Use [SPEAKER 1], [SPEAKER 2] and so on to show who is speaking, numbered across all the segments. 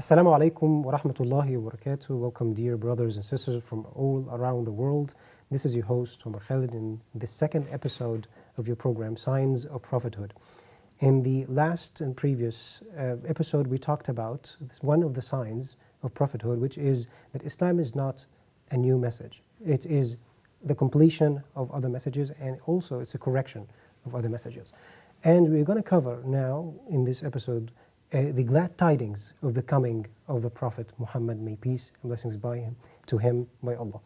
[SPEAKER 1] Assalamu alaikum wa rahmatullahi wa barakatuh. Welcome, dear brothers and sisters from all around the world. This is your host, Omar Khalid, in the second episode of your program, Signs of Prophethood. In the last and previous episode, we talked about one of the signs of prophethood, which is that Islam is not a new message. It is the completion of other messages, and also it's a correction of other messages. And we're going to cover now in this episode the glad tidings of the coming of the Prophet Muhammad, may peace and blessings to him by Allah.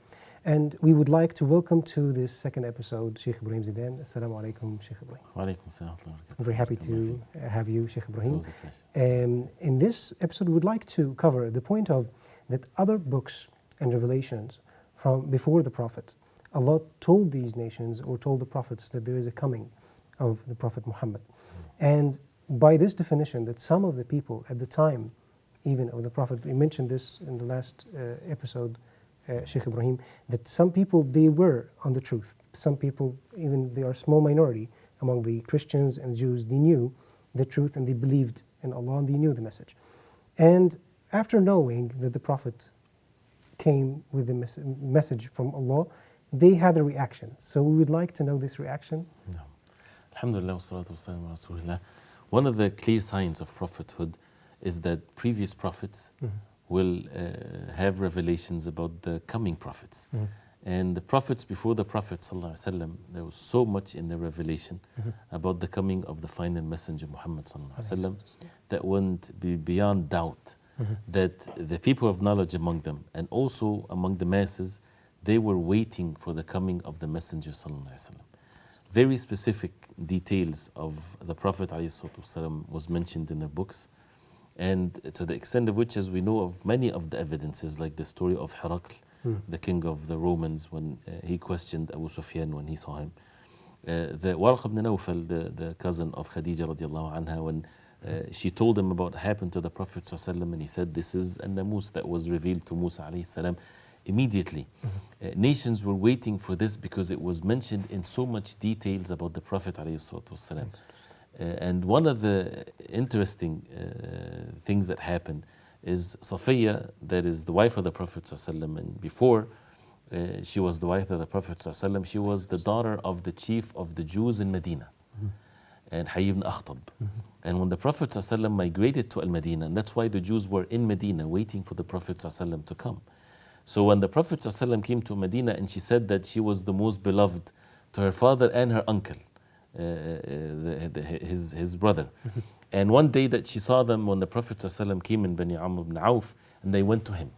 [SPEAKER 1] And we would like to welcome to this second episode Sheikh Ibrahim Zidane. Assalamu alaikum, Sheikh Ibrahim.
[SPEAKER 2] Wa alaikum assalam.
[SPEAKER 1] I'm very happy to have you, Sheikh Ibrahim.
[SPEAKER 2] It was a pleasure.
[SPEAKER 1] In this episode, we would like to cover the point of that other books and revelations from before the Prophet, Allah told these nations or told the prophets that there is a coming of the Prophet Muhammad. And by this definition, that some of the people at the time, even of the Prophet, we mentioned this in the last episode, Sheikh Ibrahim, that some people, they were on the truth. Some people, even they are a small minority among the Christians and Jews, they knew the truth and they believed in Allah and they knew the message. And after knowing that the Prophet came with the message from Allah, they had a reaction. So we would like to know this reaction.
[SPEAKER 2] No. Alhamdulillah, wassalatu wassalamu ala rasulillah. One of the clear signs of prophethood is that previous prophets will have revelations about the coming prophets. And the prophets before the Prophet ﷺ, there was so much in the revelation about the coming of the final messenger Muhammad ﷺ, that went beyond doubt that the people of knowledge among them and also among the masses, they were waiting for the coming of the messenger ﷺ. Very specific details of the Prophet ﷺ was mentioned in the books, and to the extent of which, as we know of many of the evidences, like the story of Herakl, the king of the Romans, when he questioned Abu Sufyan when he saw him. The Waraq ibn Nawfal, the cousin of Khadija radiallahu anha, when she told him about what happened to the Prophet ﷺ, and he said, this is a namus that was revealed to Musa alayhi salam. Immediately, nations were waiting for this because it was mentioned in so much details about the Prophet ﷺ. And one of the interesting things that happened is Safiya, that is the wife of the Prophet ﷺ, and before she was the wife of the Prophet ﷺ, she was the daughter of the chief of the Jews in Medina, and Hayy ibn Akhtab. And when the Prophet ﷺ migrated to Al-Medina, and that's why the Jews were in Medina waiting for the Prophet ﷺ to come. So when the Prophet ﷺ came to Medina, and she said that she was the most beloved to her father and her uncle, his brother. And one day that she saw them when the Prophet ﷺ came in Bani Amr ibn Auf, and they went to him.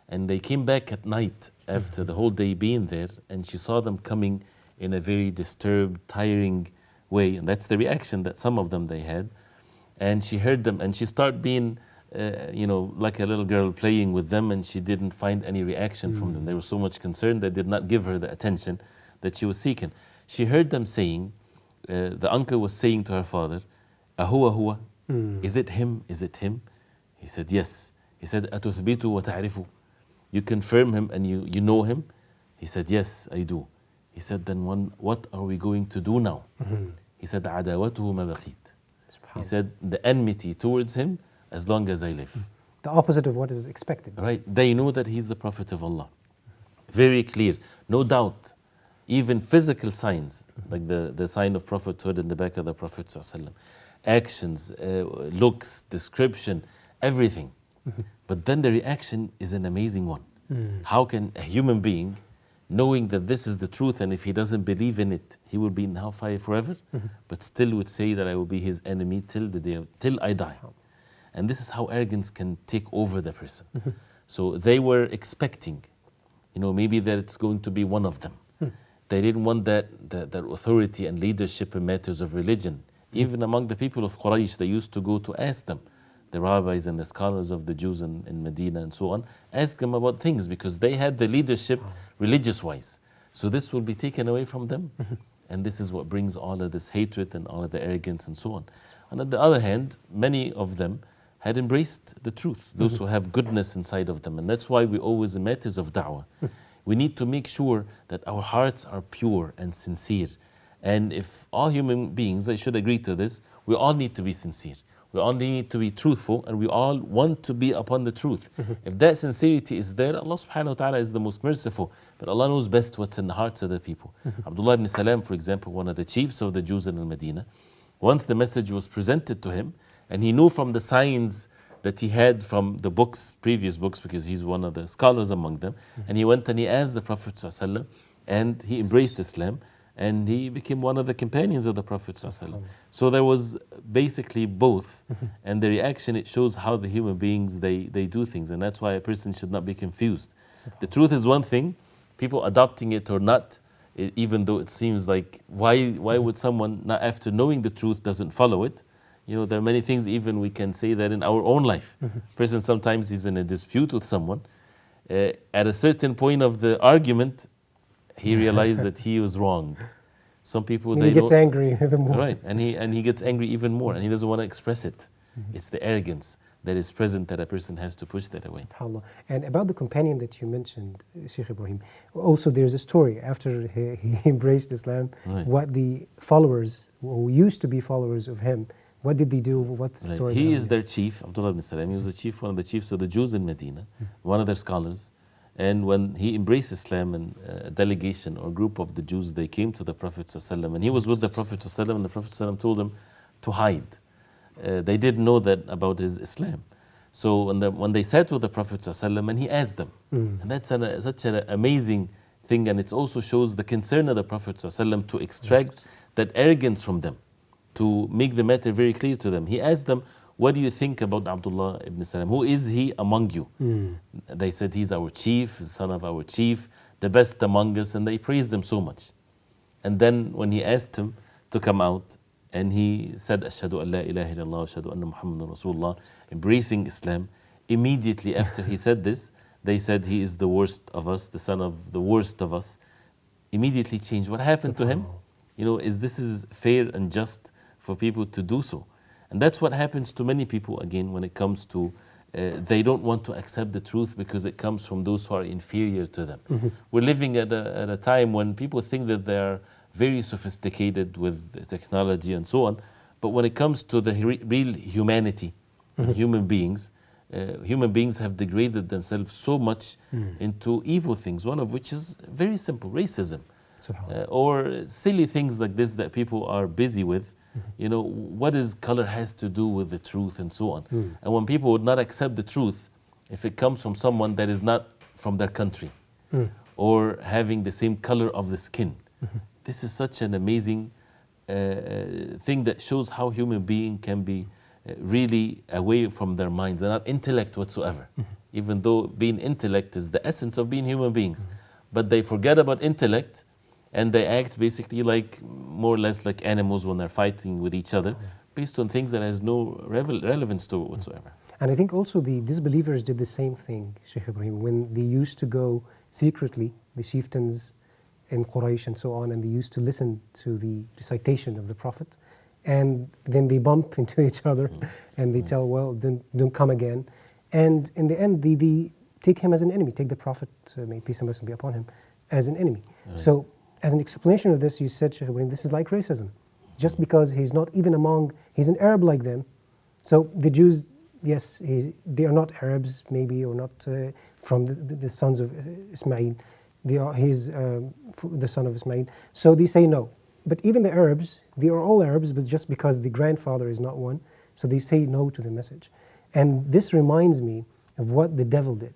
[SPEAKER 2] And they came back at night after the whole day being there, and she saw them coming in a very disturbed, tiring way. And that's the reaction that some of them they had. And she heard them, and she started being like a little girl playing with them, and she didn't find any reaction from them. They were so much concerned, they did not give her the attention that she was seeking. She heard them saying, the uncle was saying to her father, Ahuwa huwa? Is it him? Is it him? He said, yes. He said, Atuthbitu wa ta'rifu? You confirm him and you know him? He said, yes, I do. He said, then what are we going to do now? He said, Adawatuhu ma bakhit. He said, the enmity towards him as long as I live.
[SPEAKER 1] The opposite of what is expected.
[SPEAKER 2] Right. They know that he's the Prophet of Allah. Very clear. No doubt. Even physical signs, like the sign of prophethood in the back of the Prophet ﷺ. Actions, looks, description, everything. But then the reaction is an amazing one. How can a human being, knowing that this is the truth, and if he doesn't believe in it, he will be in hellfire forever, but still would say that I will be his enemy till I die. And this is how arrogance can take over the person. So they were expecting, maybe that it's going to be one of them. They didn't want that authority and leadership in matters of religion. Even among the people of Quraysh, they used to go to ask them, the rabbis and the scholars of the Jews in Medina and so on, ask them about things because they had the leadership religious-wise. So this will be taken away from them. And this is what brings all of this hatred and all of the arrogance and so on. And on the other hand, many of them had embraced the truth, those who have goodness inside of them. And that's why we always, in matters of da'wah, we need to make sure that our hearts are pure and sincere. And if all human beings, I should agree to this, we all need to be sincere. We only need to be truthful, and we all want to be upon the truth. If that sincerity is there, Allah subhanahu wa ta'ala is the most merciful. But Allah knows best what's in the hearts of the people. Abdullah ibn Salam, for example, one of the chiefs of the Jews in Medina, once the message was presented to him, and he knew from the signs that he had from the books, previous books, because he's one of the scholars among them, and he went and he asked the Prophet ﷺ, and he embraced Islam, and he became one of the companions of the Prophet ﷺ. So there was basically both, and the reaction, it shows how the human beings, they do things, and that's why a person should not be confused. The truth is one thing, people adopting it or not, even though it seems like, why would someone, not after knowing the truth, doesn't follow it? You know, there are many things, even we can say that in our own life. Person sometimes is in a dispute with someone. At a certain point of the argument, he realized that he was wrong. Some people,
[SPEAKER 1] he gets angry even more.
[SPEAKER 2] Right, and he gets angry even more, and he doesn't want to express it. It's the arrogance that is present that a person has to push that away.
[SPEAKER 1] SubhanAllah. And about the companion that you mentioned, Sheikh Ibrahim, also there's a story after he embraced Islam,
[SPEAKER 2] Right.
[SPEAKER 1] what the followers, who used to be followers of him, what did they do? What's the story?
[SPEAKER 2] He is their chief, Abdullah ibn Salam. He was the chief, one of the chiefs of the Jews in Medina, one of their scholars. And when he embraced Islam, and a delegation or group of the Jews, they came to the Prophet ﷺ, and he was with the Prophet ﷺ, and the Prophet ﷺ told him to hide. They didn't know that about his Islam. So when they sat with the Prophet ﷺ, and he asked them, and that's such an amazing thing, and it also shows the concern of the Prophet ﷺ to extract that arrogance from them, to make the matter very clear to them. He asked them, what do you think about Abdullah ibn Salam? Who is he among you? They said, he's our chief, the son of our chief, the best among us, and they praised him so much. And then when he asked him to come out, and he said, Ashhadu an la ilaha illallah, Ashhadu anna Muhammadan Rasulullah, embracing Islam, immediately after he said this, they said, he is the worst of us, the son of the worst of us. Immediately changed. What happened to him? You know, this is fair and just for people to do so. And that's what happens to many people, again, when it comes to, they don't want to accept the truth because it comes from those who are inferior to them. We're living at a time when people think that they are very sophisticated with technology and so on, but when it comes to the real humanity, human beings have degraded themselves so much into evil things, one of which is very simple, racism. Or silly things like this that people are busy with. You know, what is color has to do with the truth and so on. And when people would not accept the truth, if it comes from someone that is not from their country or having the same color of the skin, this is such an amazing thing that shows how human being can be really away from their minds. They're not intellect whatsoever, even though being intellect is the essence of being human beings. But they forget about intellect, and they act basically like, more or less like animals when they're fighting with each other, based on things that has no relevance to it whatsoever.
[SPEAKER 1] And I think also the disbelievers did the same thing, Sheikh Ibrahim, when they used to go secretly, the chieftains in Quraysh and so on, and they used to listen to the recitation of the Prophet, and then they bump into each other, and they tell, well, don't come again. And in the end, they take him as an enemy, take the Prophet, may peace and blessings be upon him, as an enemy. So, as an explanation of this, you said, Sheikh Ibrahim, this is like racism. Just because he's not even among, he's an Arab like them. So the Jews, yes, they are not Arabs, maybe, or not from the sons of Ismail. He's the son of Ismail. So they say no. But even the Arabs, they are all Arabs, but just because the grandfather is not one, so they say no to the message. And this reminds me of what the devil did.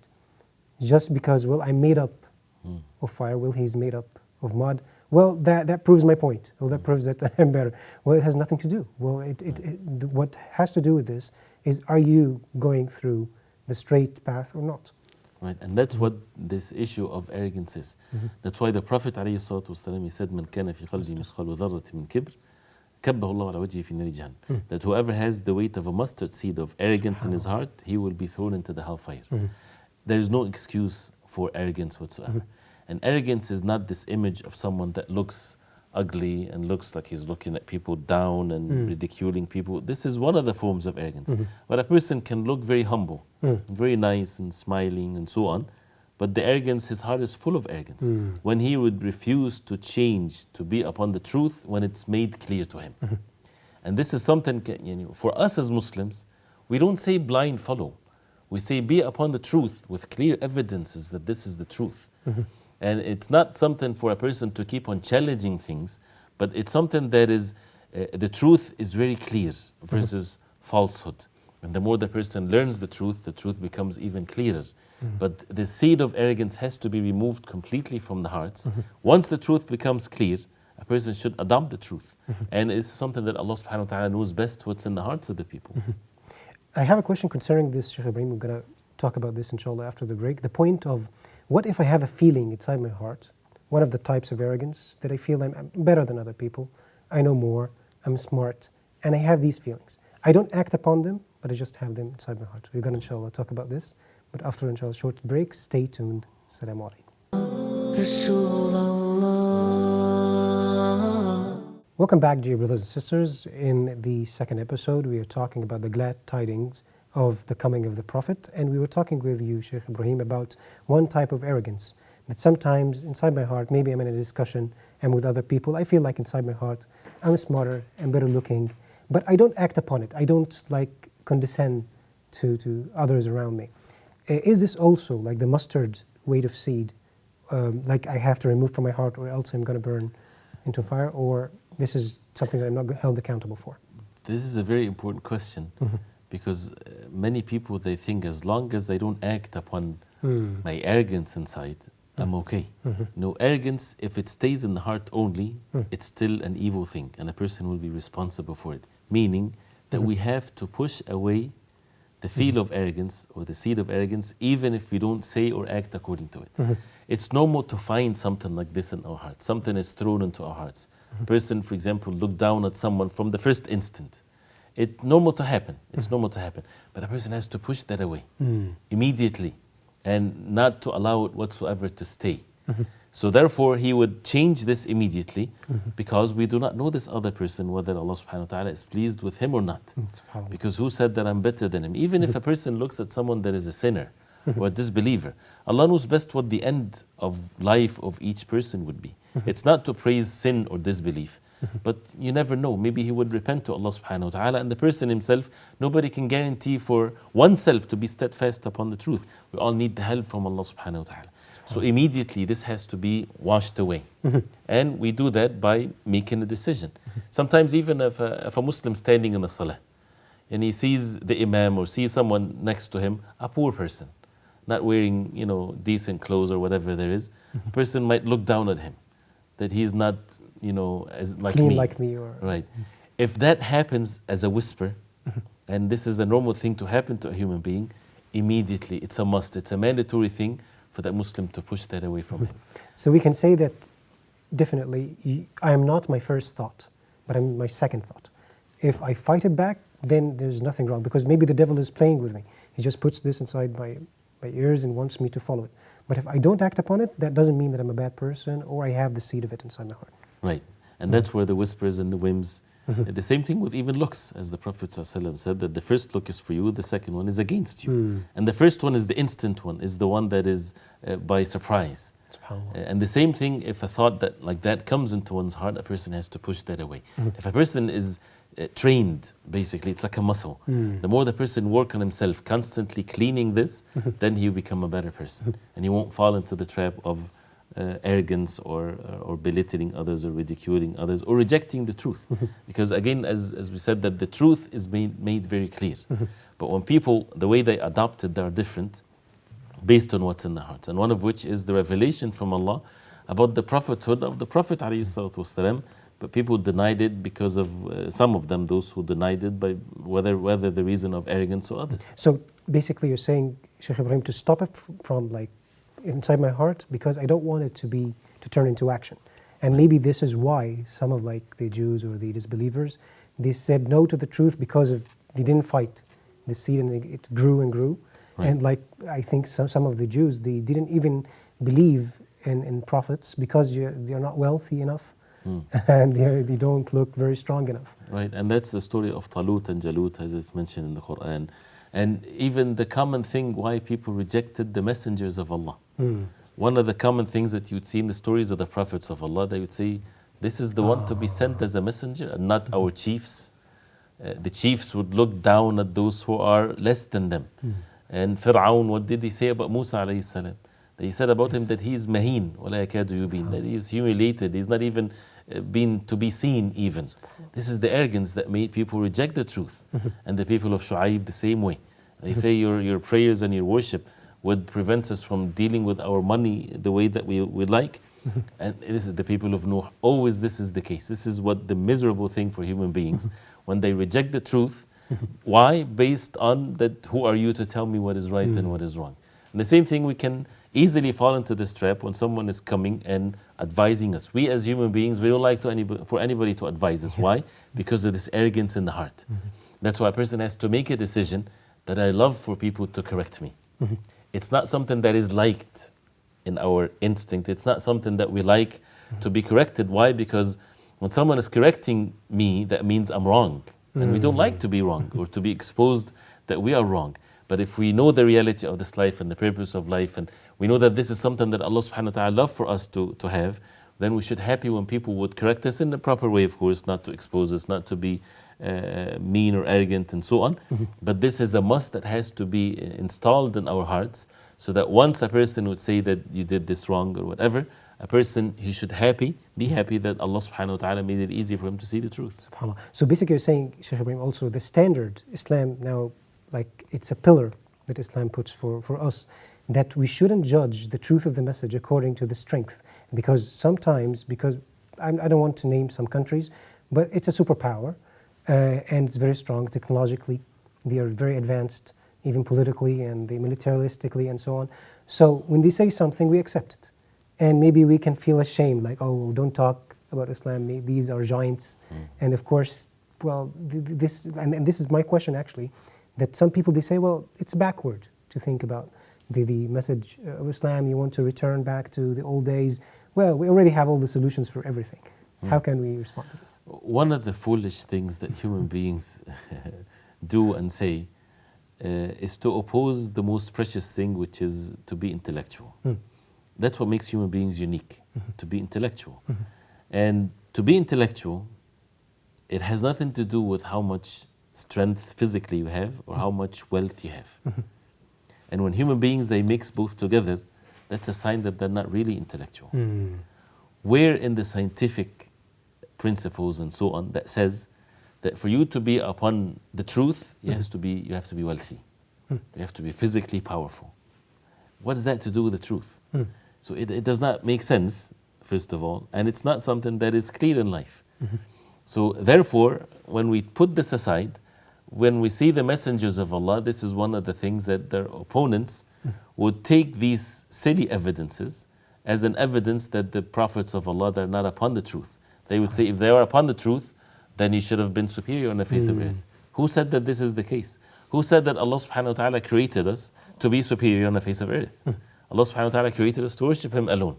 [SPEAKER 1] Just because, well, I'm made up of fire, well, he's made up of mud. Well, that proves my point. Well, that proves that I'm better. Well, it has nothing to do. Well, what has to do with this is, are you going through the straight path or not?
[SPEAKER 2] Right, and that's what this issue of arrogance is. That's why the Prophet ﷺ, he said, "Man kana fi qalbi mithqalu dharratin min kibr, kabbahu Allah ala wajhihi fi nari jahannam." That whoever has the weight of a mustard seed of arrogance in his heart, he will be thrown into the hellfire. There is no excuse for arrogance whatsoever. And arrogance is not this image of someone that looks ugly and looks like he's looking at people down and ridiculing people. This is one of the forms of arrogance. But a person can look very humble, very nice and smiling and so on, but the arrogance, his heart is full of arrogance. When he would refuse to change, to be upon the truth when it's made clear to him. And this is something, for us as Muslims, we don't say blind follow. We say be upon the truth with clear evidences that this is the truth. And it's not something for a person to keep on challenging things, but it's something that is, the truth is very clear versus falsehood. And the more the person learns the truth becomes even clearer. But the seed of arrogance has to be removed completely from the hearts. Once the truth becomes clear, a person should adopt the truth. And it's something that Allah subhanahu wa ta'ala knows best what's in the hearts of the people.
[SPEAKER 1] I have a question concerning this, Sheikh Ibrahim. We're going to talk about this inshallah after the break. The point of, what if I have a feeling inside my heart, one of the types of arrogance, that I feel I'm better than other people, I know more, I'm smart, and I have these feelings. I don't act upon them, but I just have them inside my heart. We're going to inshallah talk about this, but after inshallah a short break, stay tuned. Assalamu alaikum. Welcome back, dear brothers and sisters. In the second episode, we are talking about the glad tidings of the coming of the Prophet, and we were talking with you, Sheikh Ibrahim, about one type of arrogance that sometimes inside my heart, maybe I'm in a discussion and with other people, I feel like inside my heart I'm smarter and better looking, but I don't act upon it. I don't like condescend to others around me. Is this also like the mustard weight of seed, like I have to remove from my heart or else I'm going to burn into fire, or this is something that I'm not held accountable for?
[SPEAKER 2] This is a very important question, because many people, they think as long as I don't act upon my arrogance inside, I'm okay. No, arrogance, if it stays in the heart only, it's still an evil thing, and a person will be responsible for it. Meaning that we have to push away the feel of arrogance or the seed of arrogance, even if we don't say or act according to it. It's normal to find something like this in our hearts. Something is thrown into our hearts. A person, for example, look down at someone from the first instant. It's normal to happen. It's normal to happen. But a person has to push that away immediately and not to allow it whatsoever to stay. So therefore, he would change this immediately because we do not know this other person, whether Allah subhanahu wa ta'ala is pleased with him or not. Because who said that I'm better than him? Even if a person looks at someone that is a sinner or a disbeliever, Allah knows best what the end of life of each person would be. It's not to praise sin or disbelief, but you never know. Maybe he would repent to Allah subhanahu wa ta'ala, and the person himself, nobody can guarantee for oneself to be steadfast upon the truth. We all need the help from Allah subhanahu wa ta'ala. So immediately this has to be washed away. And we do that by making a decision. Sometimes even if a Muslim standing in the salah and he sees the imam or sees someone next to him, a poor person, not wearing decent clothes or whatever there is, a person might look down at him, that he's not as like
[SPEAKER 1] clean
[SPEAKER 2] me.
[SPEAKER 1] like me, or
[SPEAKER 2] right. If that happens as a whisper, and this is a normal thing to happen to a human being, immediately it's a must, it's a mandatory thing for that Muslim to push that away from him.
[SPEAKER 1] So we can say that definitely I am not my first thought, but I'm my second thought. If I fight it back, then there's nothing wrong, because maybe the devil is playing with me. He just puts this inside my ears and wants me to follow it. But if I don't act upon it, that doesn't mean that I'm a bad person or I have the seed of it inside my heart.
[SPEAKER 2] Right. And that's where the whispers and the whims, the same thing with even looks, as the Prophet ﷺ said, that the first look is for you, the second one is against you. And the first one is the instant one, is the one that is by surprise. And the same thing, if a thought that like that comes into one's heart, a person has to push that away. If a person is trained, basically, it's like a muscle. The more the person work on himself, constantly cleaning this, then he'll become a better person. And he won't fall into the trap of arrogance or belittling others or ridiculing others or rejecting the truth. Because again, as we said, that the truth is made very clear. But when people, the way they adopt it, they are different based on what's in their hearts. And one of which is the revelation from Allah about the prophethood of the Prophet ﷺ. But people denied it because of some of them, those who denied it, by whether the reason of arrogance or others.
[SPEAKER 1] So basically you're saying, Sheikh Ibrahim, to stop it from like inside my heart, because I don't want it to turn into action. And maybe this is why some of like the Jews or the disbelievers, they said no to the truth because they didn't fight the seed, and it grew and grew. Right. And like I think some of the Jews, they didn't even believe in prophets because they're not wealthy enough. And they don't look very strong enough. Right,
[SPEAKER 2] and that's the story of Talut and Jalut, as it's mentioned in the Quran. And even the common thing why people rejected the messengers of Allah. One of the common things that you'd see in the stories of the prophets of Allah, they would say, this is the one to be sent as a messenger and not our chiefs, The chiefs would look down at those who are less than them. And Fir'aun, what did he say about Musa alayhi salam? He said about him that he is maheen, وَلَا يَكَادُ يُبِينُ, that he is humiliated, he's not even been to be seen even. This is the arrogance that made people reject the truth. And the people of Shu'aib the same way. They say your prayers and your worship would prevent us from dealing with our money the way that we would like. And this is the people of Nuh. Always this is the case. This is what the miserable thing for human beings when they reject the truth. Why? Based on that, who are you to tell me what is right and what is wrong? And the same thing, we can easily fall into this trap when someone is coming and advising us. We as human beings, we don't like for anybody to advise us. Why? Because of this arrogance in the heart. That's why a person has to make a decision that I love for people to correct me. It's not something that is liked in our instinct. It's not something that we like to be corrected. Why? Because when someone is correcting me, that means I'm wrong. And we don't like to be wrong or to be exposed that we are wrong. But if we know the reality of this life and the purpose of life, and we know that this is something that Allah subhanahu wa ta'ala loves for us to have, then we should be happy when people would correct us in the proper way, of course, not to expose us, not to be mean or arrogant and so on. But this is a must that has to be installed in our hearts, so that once a person would say that you did this wrong or whatever, a person, he should be happy that Allah subhanahu wa ta'ala made it easy for him to see the truth.
[SPEAKER 1] SubhanAllah. So basically you're saying, Shaykh Ibrahim, also the standard Islam now, like it's a pillar that Islam puts for us, that we shouldn't judge the truth of the message according to the strength. Because sometimes, I don't want to name some countries, but it's a superpower and it's very strong technologically. They are very advanced, even politically and militaristically and so on. So when they say something, we accept it. And maybe we can feel ashamed, like, oh, don't talk about Islam, these are giants. And of course, well, this is my question actually, that some people, they say, well, it's backward to think about the message of Islam. You want to return back to the old days. Well, we already have all the solutions for everything. How can we respond to this?
[SPEAKER 2] One of the foolish things that human beings do and say is to oppose the most precious thing, which is to be intellectual. That's what makes human beings unique, to be intellectual. And to be intellectual, it has nothing to do with how much strength physically you have or how much wealth you have. And when human beings, they mix both together, that's a sign that they're not really intellectual. Where in the scientific principles and so on that says that for you to be upon the truth, you have to be wealthy. You have to be physically powerful. What does that to do with the truth? So it does not make sense, first of all, and it's not something that is clear in life. So therefore, when we put this aside, when we see the messengers of Allah, this is one of the things that their opponents would take these silly evidences as an evidence that the prophets of Allah, they're not upon the truth. They would say, if they are upon the truth, then he should have been superior on the face of earth. Who said that this is the case? Who said that Allah subhanahu wa ta'ala created us to be superior on the face of earth? Allah subhanahu wa ta'ala created us to worship Him alone.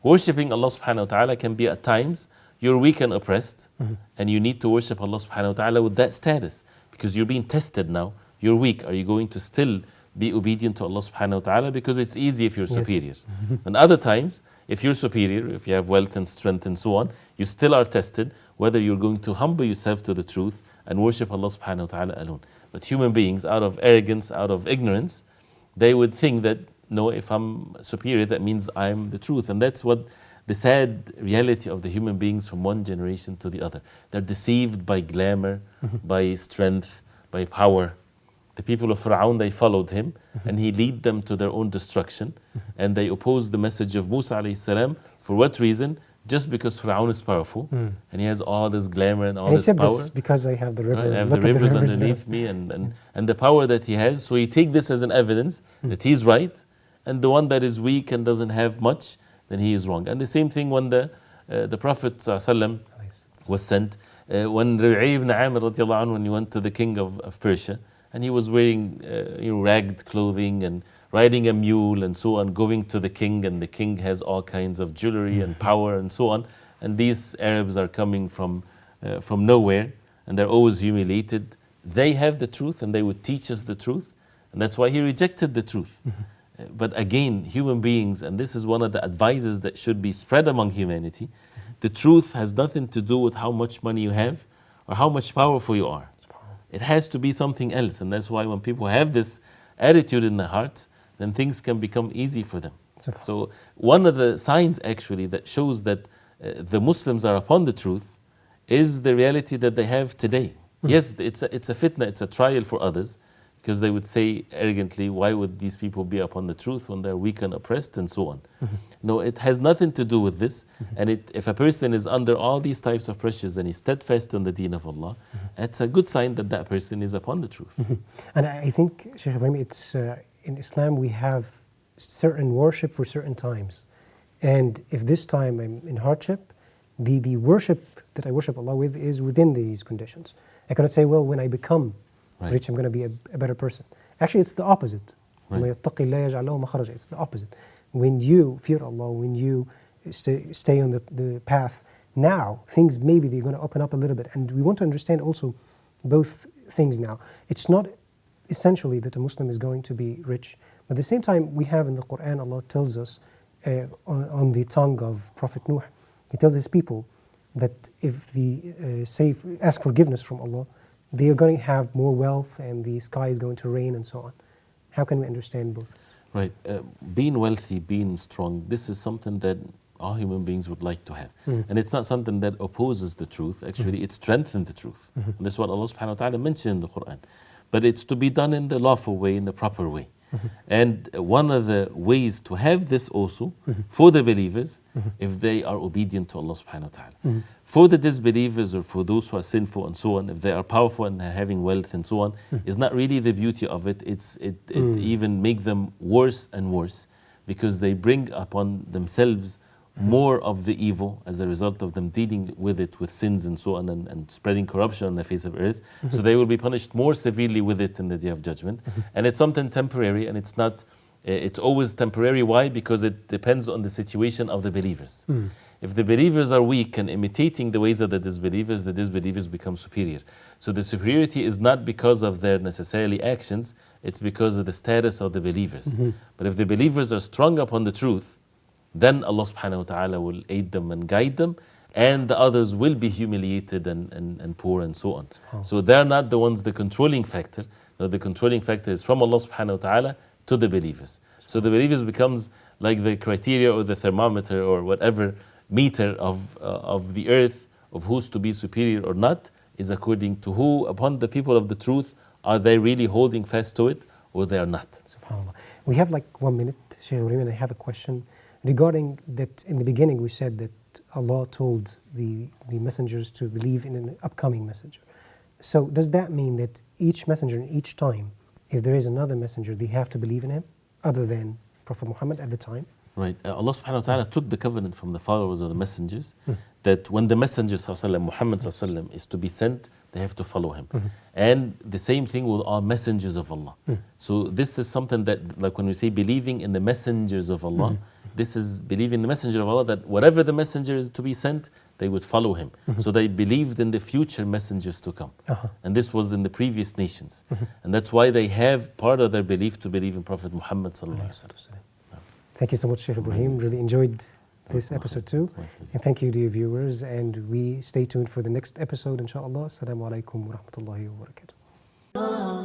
[SPEAKER 2] Worshipping Allah subhanahu wa ta'ala can be at times you're weak and oppressed, and you need to worship Allah subhanahu wa ta'ala with that status, because you're being tested now. You're weak. Are you going to still be obedient to Allah subhanahu wa ta'ala? Because it's easy if you're superior. And other times, if you're superior, if you have wealth and strength and so on, you still are tested whether you're going to humble yourself to the truth and worship Allah subhanahu wa ta'ala alone. But human beings, out of arrogance, out of ignorance, they would think that, no, if I'm superior, that means I'm the truth. And that's what the sad reality of the human beings from one generation to the other. They're deceived by glamour, by strength, by power. The people of Fir'aun, they followed him, and he led them to their own destruction. And they opposed the message of Musa alayhi salam. For what reason? Just because Fir'aun is powerful, and he has all this glamour and all this power.
[SPEAKER 1] This because I have the river.
[SPEAKER 2] Right? I have the rivers underneath me and the power that he has. So he take this as an evidence that he's right, and the one that is weak and doesn't have much, then he is wrong. And the same thing when the Prophet ﷺ was sent, when Rabi'i ibn Amir radiallahu anhu, when he went to the king of Persia, and he was wearing ragged clothing and riding a mule and so on, going to the king, and the king has all kinds of jewelry and power and so on. And these Arabs are coming from nowhere, and they're always humiliated. They have the truth, and they would teach us the truth, and that's why he rejected the truth. But again, human beings, and this is one of the advices that should be spread among humanity, the truth has nothing to do with how much money you have or how much powerful you are. It has to be something else. And that's why when people have this attitude in their hearts, then things can become easy for them. So one of the signs actually that shows that the Muslims are upon the truth is the reality that they have today. Yes, it's a fitna, it's a trial for others, because they would say arrogantly, why would these people be upon the truth when they're weak and oppressed and so on? No, it has nothing to do with this. And if a person is under all these types of pressures and he's steadfast on the deen of Allah, it's a good sign that that person is upon the truth.
[SPEAKER 1] And I think, Shaykh Ibrahim, it's in Islam we have certain worship for certain times. And if this time I'm in hardship, the worship that I worship Allah with is within these conditions. I cannot say, well, when I become rich, I'm going to be a better person. Actually, it's the opposite. It's the opposite. When you fear Allah, when you stay on the path, now things maybe they're going to open up a little bit. And we want to understand also both things now. It's not essentially that a Muslim is going to be rich. But at the same time, we have in the Quran, Allah tells us on the tongue of Prophet Nuh, He tells His people that if they ask forgiveness from Allah, they are going to have more wealth and the sky is going to rain and so on. How can we understand both?
[SPEAKER 2] Right. Being wealthy, being strong, this is something that all human beings would like to have. And it's not something that opposes the truth. Actually, it strengthens the truth. And that's what Allah subhanahu wa ta'ala mentioned in the Quran. But it's to be done in the lawful way, in the proper way. And one of the ways to have this also for the believers, if they are obedient to Allah subhanahu wa ta'ala. For the disbelievers or for those who are sinful and so on, if they are powerful and having wealth and so on, is not really the beauty of it. It even make them worse and worse, because they bring upon themselves more of the evil as a result of them dealing with it, with sins and so on, and spreading corruption on the face of earth. So they will be punished more severely with it in the Day of Judgment. And it's something temporary, and it's always temporary. Why? Because it depends on the situation of the believers. If the believers are weak and imitating the ways of the disbelievers become superior. So the superiority is not because of their necessarily actions, it's because of the status of the believers. But if the believers are strong upon the truth, then Allah subhanahu wa ta'ala will aid them and guide them, and the others will be humiliated and poor and so on. So they're not the ones, the controlling factor. No, the controlling factor is from Allah subhanahu wa ta'ala to the believers. So the believers becomes like the criteria or the thermometer or whatever meter of the earth of who's to be superior or not, is according to who, upon the people of the truth, are they really holding fast to it or they are not.
[SPEAKER 1] SubhanAllah. We have like 1 minute, Shaykh Ibrahim, and I have a question regarding that. In the beginning we said that Allah told the messengers to believe in an upcoming messenger. So does that mean that each messenger in each time, if there is another messenger, they have to believe in him other than Prophet Muhammad at the time?
[SPEAKER 2] Right. Allah subhanahu wa ta'ala took the covenant from the followers of the messengers that when the messenger Muhammad is to be sent, they have to follow him. And the same thing with all messengers of Allah. So this is something that, like when we say believing in the messengers of Allah, this is believing the messenger of Allah, that whatever the messenger is to be sent, they would follow him. So they believed in the future messengers to come. And this was in the previous nations. And that's why they have part of their belief to believe in Prophet Muhammad sallallahu alaihi wasallam.
[SPEAKER 1] Thank you so much, Shaykh Ibrahim. Really enjoyed this episode too. And thank you, dear viewers. And we stay tuned for the next episode, inshallah. Assalamu alaikum wa rahmatullahi wa barakatuh.